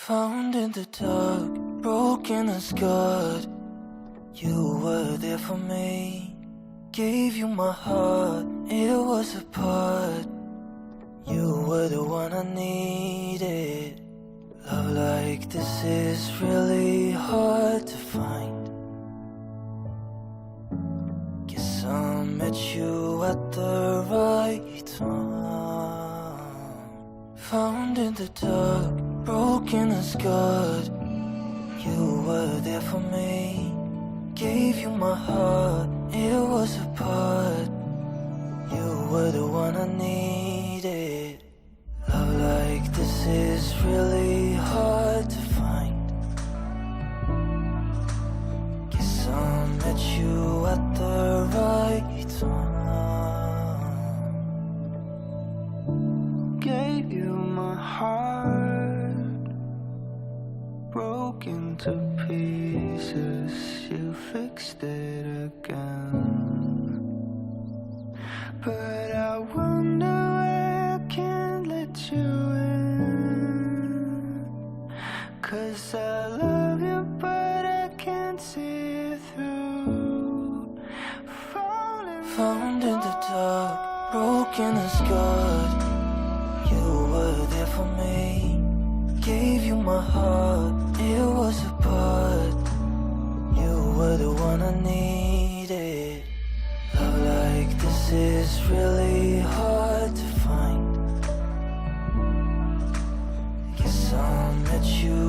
Found in the dark, broken and scarred. You were there for me. Gave you my heart, it was a part. You were the one I needed. Love like this is really hard to find. Guess I met you at the right time. Found in the dark, broken and scarred. You were there for me. Gave you my heart, it was a part. You were the one I needed. Love like this is really hard to find. Guess I met you at the right time. Gave you my heart, broken to pieces. You fixed it again. But I wonder why I can't let you in. 'Cause I love you but I can't see it through. Found in the dark, broken and scarred. You were there for me. Gave you my heart, it was a part. You were the one I needed. Love like this is really hard to find. Guess I met you